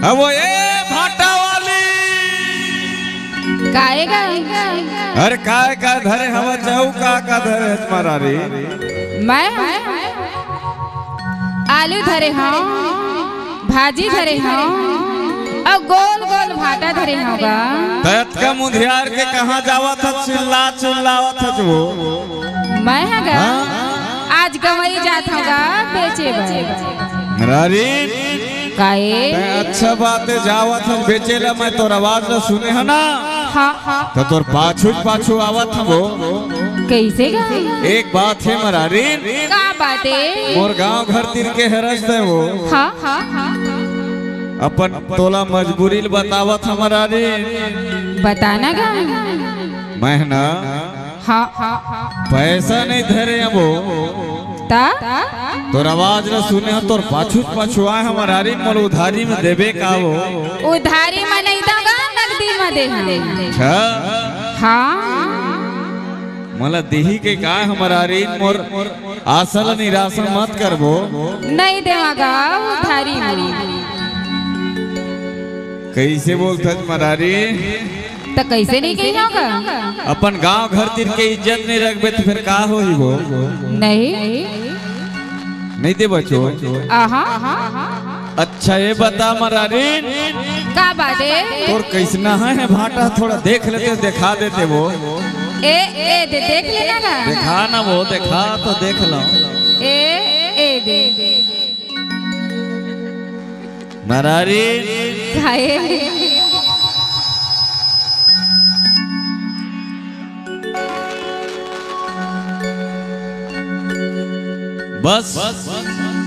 अब वो ये भाटा वाली काएगा अरे काय का धरे हवा जाऊ का धरे तुम्हारा रे मैं आलू धरे हाँ भाजी धरे हाँ और गोल गोल भाटा धरे होगा तत का मुधियार के कहाँ जावा था चिल्लावा था वो मैं हगा आज गवई जात होगा बेचे रारी काए अच्छा बात है जावा था बेचेला मैं तोर आवाज न सुने है ना हाँ तो तोर पाछू आवत था वो कैसे गा एक बात है मरारी का बात है मोर गांव घर तीर के हरस है वो हाँ अपन तोला मजबूरी बतावत हमारा रे बताना गा मैं ना हाँ पैसा नहीं धरे वो ता तोर आवाज न सुने हो तोर पाछू आए हमारा रे मोल उधारी में देबे का वो उधारी में नहीं दूंगा नकदी में दे अच्छा हाँ मला देही के का हमारा रे मोर आसल निराशन मत करबो नहीं देवागा उधारी कैसे बोलता मरारी तो कैसे नहीं कही होगा अपन गांव घर तीर के इज्जत नहीं रखबे तो फिर का होई वो नहीं दे बचो अच्छा ये बता मरारी का बात है और कैसना है भाटा थोड़ा देख लेते दिखा देते वो देख लेना का दिखा ना वो दिखा तो देख लो दे मरारी बस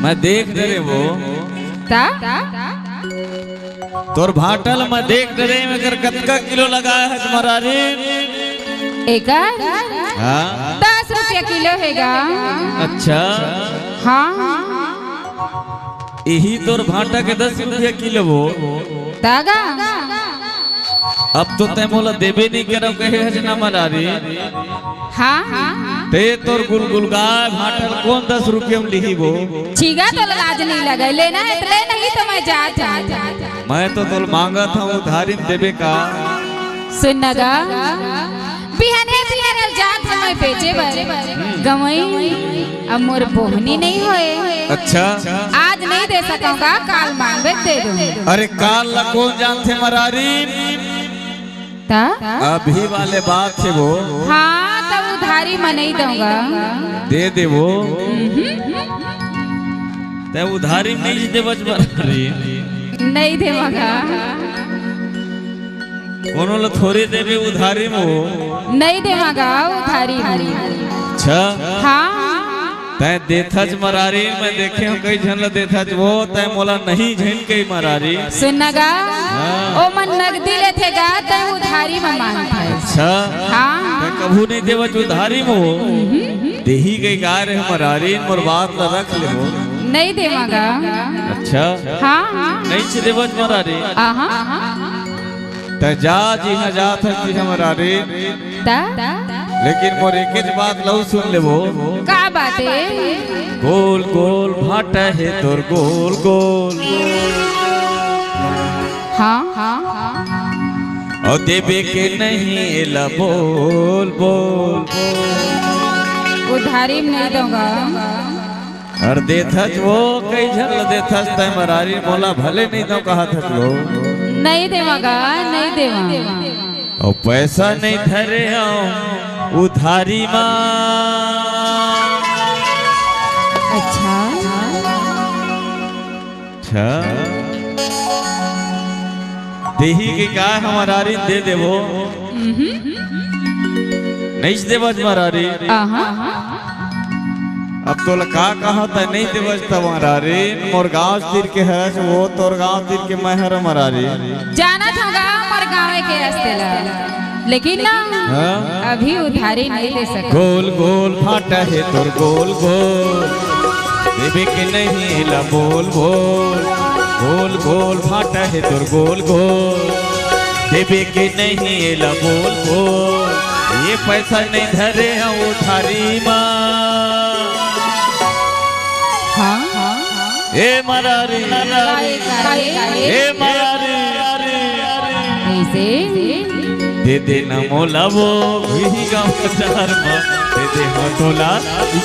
मैं देख रहे वो तोर भाटल मैं देख रहे मगर कतका किलो लगाया है तुम्हारा रे एक 10 रुपया किलो हैगा अच्छा हाँ यही तोर भाटा के 10 रुपया किलो वो दागा अब तो तय मोला देबे नहीं करो कहे हजना मरारी हाँ ते तोर गुलगुल गाय भाटल कौन 10 रुपया में लिही वो ठीगा तो लाज नहीं लगा लेना है तो ले नहीं तो मैं जात मैं तो तोल मांगा था उधारी में देबे का सुनगा बिहाने जात मैं बेचे गवई अब मोर बोहनी नहीं होए अच्छा आज नहीं दे सकूंगा काल मांगे दे दूं अरे काल ला कौन जानते मरारी अभी वाले बात है वो हाँ तब उधारी मैं नहीं दूंगा दे दे वो ते उधारी नहीं दे मरारी नहीं देवागा कोनो ला थोड़ी देबे उधारी में वो नहीं देवागा उधारी अच्छा हाँ तय देथच मरारी मैं देखे हूँ कई झन ला देथच वो तय मोला नहीं झन कई मरारी सुनगा ओ मन नगदी ले गा तय उधारी में मांगता है अच्छा हाँ मैं कभू नहीं देवच उधारी में वो देही गई गाय रे मरारी मोर बात ला रख ले वो नहीं देवागा अच्छा हाँ नहीं से देवच मरारी त जा जी हाँ जात है हमारा रे लेकिन मोर एक बात लऊ सुन ले वो का बात है गोल गोल भाटा है तोर गोल गोल हाँ और देबे के नहीं एला बोल बोल उधारी में नहीं दूंगा और देथच वो कई झल देथच तय मरारी मोला भले नहीं दो कहा था लो नहीं देवागा नहीं देवा और पैसा नहीं धरे हो उधारी माँ अच्छा देही के गाय हमारी दे दे वो नहीं दे बज मरारी अब तो लगा कहा था नहीं दे बजता मरारी मोर गाँव तीर के हरस वो तोर गाँव तीर के महर मरारी जाना था मोर गाँव के रास्ते लेकिन ना अभी उधारी नहीं दे सकते गोल गोल भाटा है तोर गोल गोल देबे के नहीं ला बोल बोल गोल गोल भाटा है तोर गोल गोल देबे के नहीं ला बोल बोल ये पैसा नहीं धरे हैं उधारी माँ ए मरारी ए मरारी ऐसे दे दे न मोला वो वही गाँव बाजार में दे दे हटोला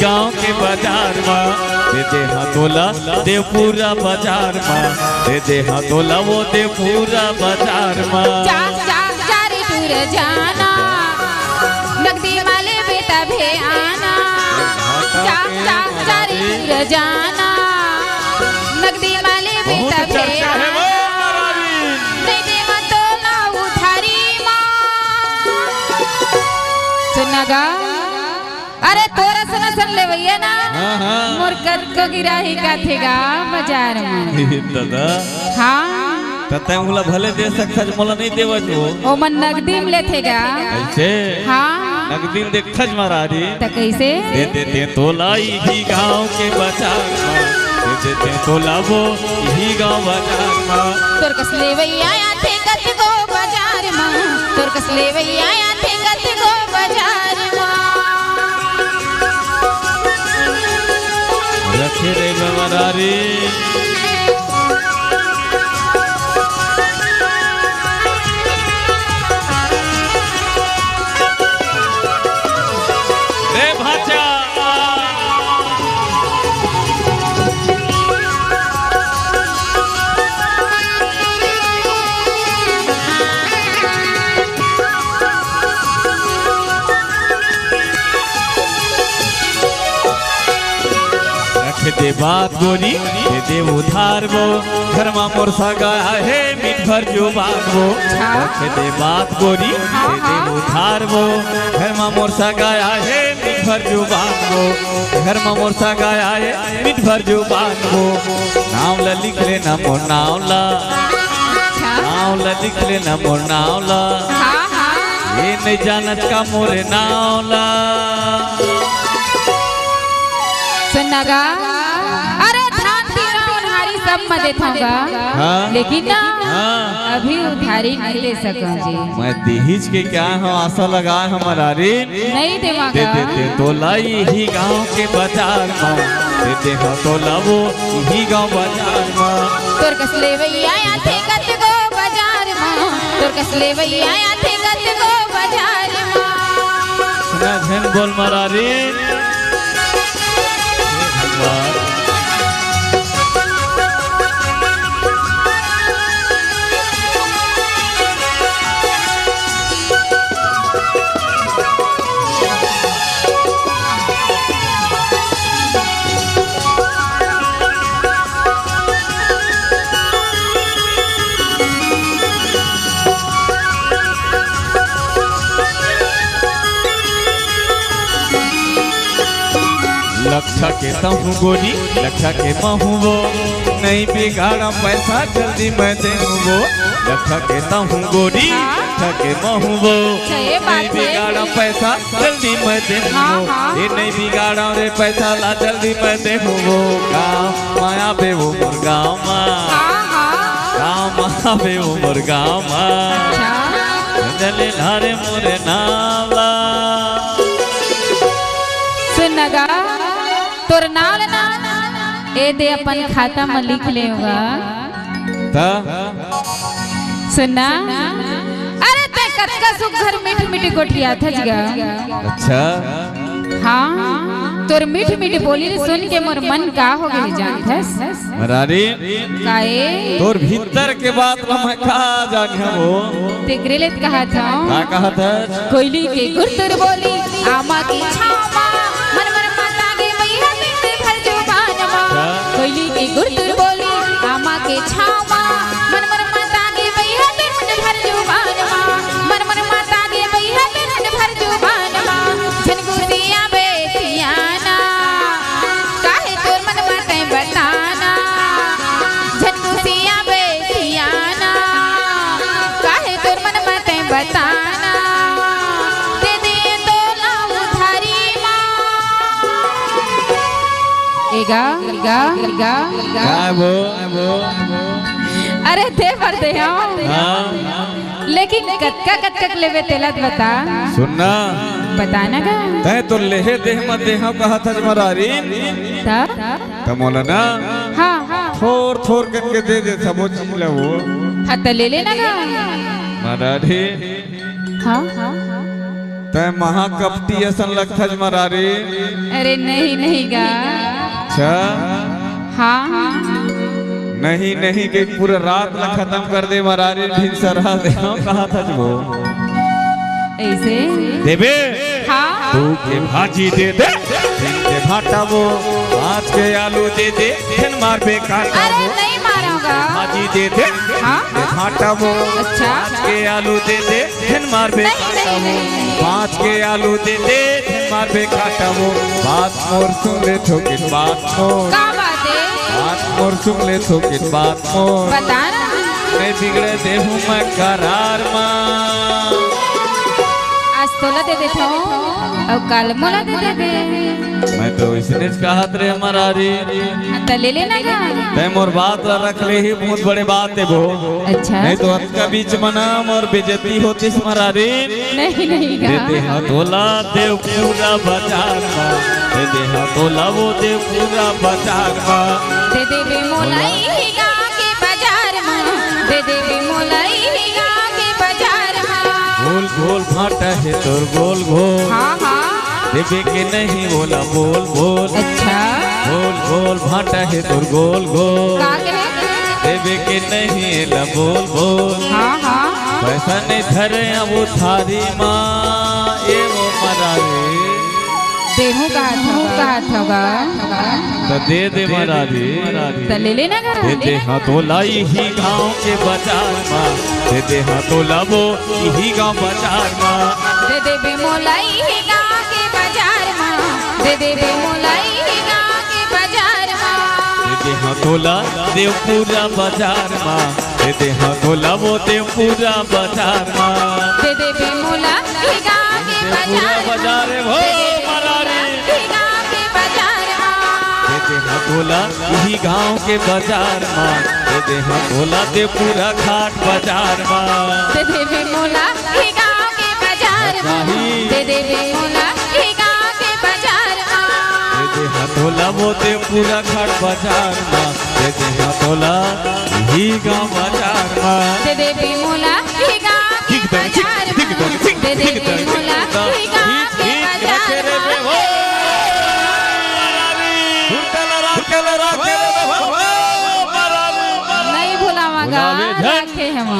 गाँव के बाजार में दे दे हटोला दे पूरा बाजार में दे दे हटोला वो दे पूरा बाजार में जा जा जा रे दूर जाना नगदी वाले बेटा भे आना जा जा जा रे दूर जाना नगदी वाले बेटा भे आना नहीं देवा तो ना उधारी माँ सुनगा अरे तोरा सुना सुन ले भैया ना मोर कद को गिरा ही का थेगा बाजार में दादा हाँ तते मोला भले दे सकत मोला नहीं देवा जो ओ मन नगदी में लेथेगा ऐसे हाँ नगदी में देख खज महाराजी त कैसे दे दे तोला ही गाँव के बाजार में दे दे तोला वो ही गाँव बाजार में तोर कसले भैया थे गत को बाजार में तोर कसले भैया थे गत को बाजार में रखे रे मरारी रे भाचा दे बात गोरी दे दे उधार वो घर में मोर सगा है मीठ भर जो बात वो रख दे बात गोरी दे दे उधार वो घर में मोर सगा है मीठ भर जो बात वो घर में मोर सगा है मीठ भर जो बात वो नाम ला लिख लेना मोर नाम ला लिख लेना मोर नाम ला ये नहीं जानत का मोरे नाम ला सुनगा अरे धान तेरा उधारी सब मैं देथूंगा लेकिन ना अभी उधारी नहीं ले सकूंगी मैं दहेज के क्या है आशा लगाए हमारा रे नहीं देवागा दे दे तोला ही गाँव के बाजार में दे दे तोला वो ही गाँव बाजार में तोर कसले भैया थे गत को बाजार में तोर कसले भैया थे गत को बाजार में सुना झन बोल मारा रे लक्षा के तहु गोरी लक्षा के महू वो नहीं बिगाड़ा पैसा जल्दी मैं दे वो लक्षा के तहु गोरी लक्षा के महू वो नहीं बिगाड़ा पैसा जल्दी मैं दे वो ये नहीं बिगाड़ा रे पैसा ला जल्दी मैं दे वो गाँव माया बे वो मोर गाँव माया बे वो मोर गाँव जले धारे मोरे नाला सुनगा तोर नाल ना ए दे अपन खाता में लिख लेगा सुनना अरे ते कतका सुख घर मीठ मीठी गोटिया था जगा अच्छा हाँ तोर मीठ मीठी बोली सुन के मोर मन का हो गई जानथस मरारी काए तोर भीतर के बात मैं कहा जाने वो तेरे लिए कहा था क्या कहा था कोयली के गुरतुर बोली आमा की छामा मन मन माता के मैया बिंद भर जो बानमा कोयली के गुरतुर बोली आमा के छामा मन मन माता के मैया बिंद भर जो बानमा मन मन माता के मैया बिंद भर जो बानमा झनगुसिया बेटियाना काहे तोर मन माते बताना झनगुसिया बेटियाना काहे तोर मन माते बताना दे दे तो ना उधारी माँ एगा एगा एगा क्या वो अरे दे पर दे लेकिन कतका कतका लेवे तेलत बता सुनना बताना का तय तो लेहे देह मत देह कहा था मरारी ता मौलाना हाँ हाँ थोर थोर करके दे दे सब चीज ला वो हाँ तो ले लेना गा। मरारी हाँ तय महाकपटी ऐसा लगता है मरारी। अरे नहीं नहीं गा। अच्छा हाँ नहीं नहीं के पूरा रात ला खत्म कर दे मरारी फिर सरा दे कहा था वो ऐसे देबे। हाँ तू के भाजी दे दे दिन के भाटा वो आज के आलू दे दे फिर मार बेकार अरे नहीं मारूंगा। भाजी दे दे हाँ के भाटा वो अच्छा आज के आलू दे दे फिर मार बेकार वो पाँच के आलू दे दे फिर मार बेकार वो बात मोर सुन ले थोकिन बात मोर क्या बात है बात मोर सुन ले थोकिन बात मोर बता ना। मैं बिगड़े दे हूँ मैं करार माँ आज तोला दे देता हूँ और कल मोला दे दे। मैं तो इसने कहा रे मरारी तो ले लेना गा। तय मोर बात ला रख ले ही बहुत बड़े बात है वो अच्छा नहीं तो आपका बीच मनाम और बेजती होती मरारी। नहीं नहीं गा। देते हाँ तोला देव पूरा बाजार में देते हाँ तोला वो देव पूरा बाजार में दे दे बे मोलाई ही गा के बाजार में दे दे बे मोलाई ही गा के बाजार में। गोल गोल भाटा है तोर गोल गोल हाँ देवे के नहीं बोला बोल बोल अच्छा गोल गोल भाटा है तोर गोल गोल का कहे देवे के नहीं ला बोल बोल हाँ पैसा नहीं धरे अब वो थारी माँ ये वो मरारी देहू का थगा तो दे दे मरारी तो ले लेना गा। दे दे हाँ तो लाई ही गाँव के बाजार माँ दे दे हाँ तो लाबो यही गाँव बाजार माँ दे दे बे मोलाई ही गा के बाजार में दे दे बे मोलाई ही गा के बाजार में। दे दे हाँ तोला देव पूरा बाजार माँ दे दे हाँ तोला वो देव पूरा बाजार माँ दे दे बे मोला ही गा के पूरा बाजार बाजार है वो मरारी ही गा के बाजार में। दे दे हाँ तोला यही गाँव के बाजार माँ दे दे हाँ तोला दे पूरा घाट बाजार माँ दे दे बे मोला ही गा के बाजार में दे दे बे मोला ही गा के बाजार में। दे दे हाँ तोला वो दे पूरा घाट बाजार माँ दे दे हाँ तोला यही गाँव बाजार माँ दे दे बे मोला ही गा के बाजार में दे दे बे मोला ही गा के बाजार में। नहीं भुलावा गा रखे हम।